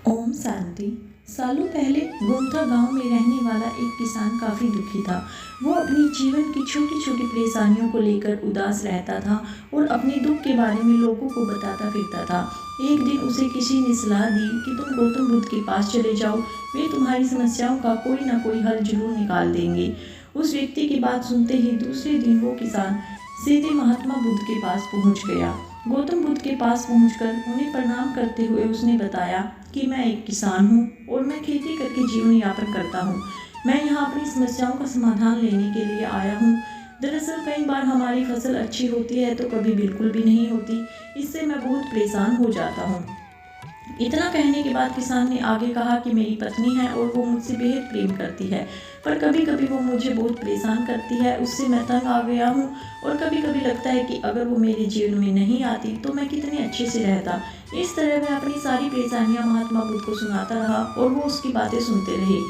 ओम शांति। सालों पहले गोमथा गांव में रहने वाला एक किसान काफ़ी दुखी था। वो अपने जीवन की छोटी छोटी परेशानियों को लेकर उदास रहता था और अपने दुख के बारे में लोगों को बताता फिरता था। एक दिन उसे किसी ने सलाह दी कि तुम गौतम बुद्ध के पास चले जाओ, वे तुम्हारी समस्याओं का कोई ना कोई हल जरूर निकाल देंगे। उस व्यक्ति की बात सुनते ही दूसरे दिन वो किसान सीधे महात्मा बुद्ध के पास पहुंच गया। गौतम बुद्ध के पास पहुंचकर उन्हें प्रणाम करते हुए उसने बताया कि मैं एक किसान हूँ और मैं खेती करके जीवन यापन करता हूँ। मैं यहाँ अपनी समस्याओं का समाधान लेने के लिए आया हूँ। दरअसल कई बार हमारी फसल अच्छी होती है तो कभी बिल्कुल भी नहीं होती। इससे मैं बहुत परेशान हो जाता हूँ। इतना कहने के बाद किसान ने आगे कहा कि मेरी पत्नी है और वो मुझसे बेहद प्रेम करती है, पर कभी कभी वो मुझे बहुत परेशान करती है। उससे मैं तंग आ गया हूँ और कभी कभी लगता है कि अगर वो मेरे जीवन में नहीं आती तो मैं कितने अच्छे से रहता। इस तरह मैं अपनी सारी परेशानियां महात्मा बुद्ध को सुनाता रहा और वो उसकी बातें सुनते रहे।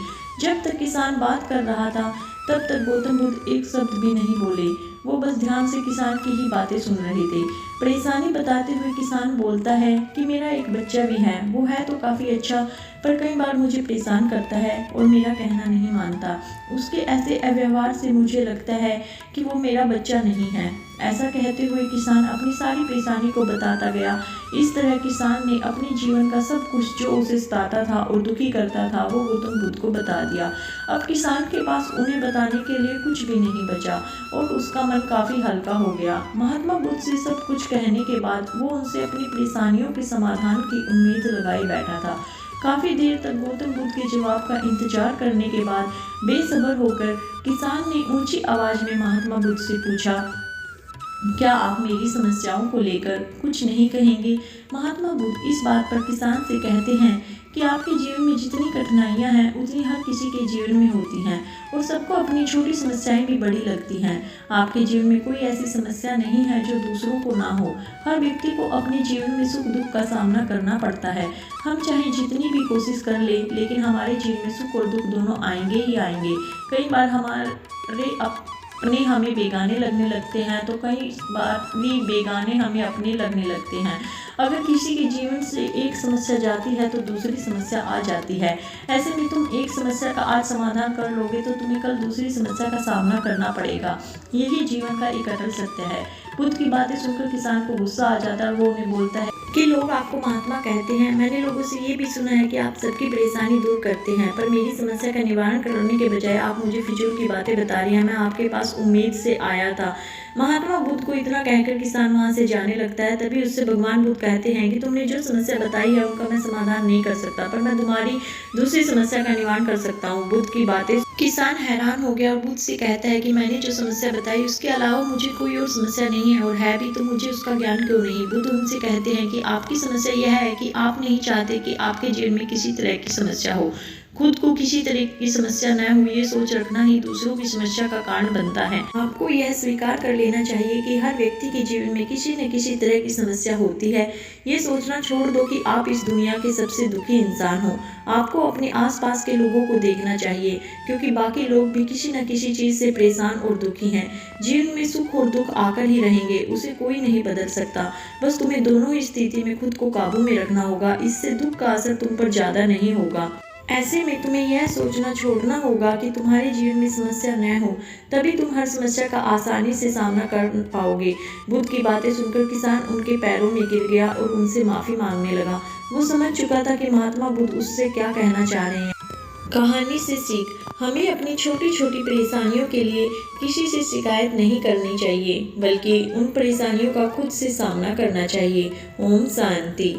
जब तक किसान बात कर रहा था तब तक गौतम बुद्ध एक शब्द भी नहीं बोले। वो बस ध्यान से किसान की ही बातें सुन रहे थे। परेशानी बताते हुए किसान बोलता है कि मेरा एक बच्चा भी है, वो है तो काफ़ी अच्छा, पर कई बार मुझे परेशान करता है और मेरा कहना नहीं मानता। उसके ऐसे अव्यवहार से मुझे लगता है कि वो मेरा बच्चा नहीं है। ऐसा कहते हुए किसान अपनी सारी परेशानी को बताता गया। इस तरह किसान ने अपने जीवन का सब कुछ जो उसे सताता था और दुखी करता था वो गौतम बुद्ध को बता दिया। अब किसान के पास उन्हें बताने के लिए कुछ भी नहीं बचा और उसका मन काफ़ी हल्का हो गया। महात्मा बुद्ध से सब कुछ कहने के बाद वो उनसे अपनी परेशानियों के समाधान की उम्मीद लगाए बैठा था। काफ़ी देर तक गौतम बुद्ध के जवाब का इंतजार करने के बाद बेसब्र होकर किसान ने ऊंची आवाज में महात्मा बुद्ध से पूछा, क्या आप मेरी समस्याओं को लेकर कुछ नहीं कहेंगे? महात्मा बुद्ध इस बात पर किसान से कहते हैं कि आपके जीवन में जितनी कठिनाइयां हैं उतनी हर किसी के जीवन में होती हैं और सबको अपनी छोटी समस्याएं भी बड़ी लगती हैं। आपके जीवन में कोई ऐसी समस्या नहीं है जो दूसरों को ना हो। हर व्यक्ति को अपने जीवन में सुख दुख का सामना करना पड़ता है। हम चाहे जितनी भी कोशिश कर ले, लेकिन हमारे जीवन में सुख और दुख दोनों आएंगे ही आएंगे। कई बार हमारे अपने हमें बेगाने लगने लगते हैं तो कई बार भी बेगाने हमें अपने लगने लगते हैं। अगर किसी के जीवन से एक समस्या जाती है तो दूसरी समस्या आ जाती है। ऐसे में तुम एक समस्या का आज समाधान कर लोगे तो तुम्हें कल दूसरी समस्या का सामना करना पड़ेगा। यही जीवन का एक अटल सत्य है। बुद्ध की बातें सुनकर किसान को गुस्सा आ जाता है। वो उन्हें बोलता है कि लोग आपको महात्मा कहते हैं। मैंने लोगों से ये भी सुना है कि आप सबकी परेशानी दूर करते हैं, पर मेरी समस्या का निवारण करने के बजाय आप मुझे फिजूल की बातें बता रही हैं। मैं आपके पास उम्मीद से आया था। महात्मा बुद्ध को इतना कहकर किसान वहां से जाने लगता है। तभी उससे भगवान बुद्ध कहते हैं कि तुमने जो समस्या बताई है उनका मैं समाधान नहीं कर सकता, पर मैं तुम्हारी दूसरी समस्या का निवारण कर सकता हूँ। बुद्ध की बातें किसान हैरान हो गया और बुद्ध से कहता है कि मैंने जो समस्या बताई उसके अलावा मुझे कोई और समस्या नहीं है, और है भी तो मुझे उसका ज्ञान क्यों नहीं? बुद्ध उनसे कहते हैं कि आपकी समस्या यह है कि आप नहीं चाहते कि आपके जीवन में किसी तरह की समस्या हो। खुद को किसी तरह की समस्या न हो ये सोच रखना ही दूसरों की समस्या का कारण बनता है। आपको यह स्वीकार कर लेना चाहिए कि हर व्यक्ति के जीवन में किसी न किसी तरह की समस्या होती है। ये सोचना छोड़ दो कि आप इस दुनिया के सबसे दुखी इंसान हो। आपको अपने आसपास के लोगों को देखना चाहिए, क्योंकि बाकी लोग भी किसी न किसी चीज से परेशान और दुखी हैं। जीवन में सुख और दुख आकर ही रहेंगे, उसे कोई नहीं बदल सकता। बस तुम्हें दोनों ही स्थिति में खुद को काबू में रखना होगा। इससे दुख का असर तुम पर ज्यादा नहीं होगा। ऐसे में तुम्हें यह सोचना छोड़ना होगा कि तुम्हारे जीवन में समस्या न हो, तभी तुम हर समस्या का आसानी से सामना कर पाओगे। बुद्ध की बातें सुनकर किसान उनके पैरों में गिर गया और उनसे माफी मांगने लगा। वो समझ चुका था कि महात्मा बुद्ध उससे क्या कहना चाह रहे हैं। कहानी से सीख, हमें अपनी छोटी छोटी परेशानियों के लिए किसी से शिकायत नहीं करनी चाहिए, बल्कि उन परेशानियों का खुद से सामना करना चाहिए। ओम शांति।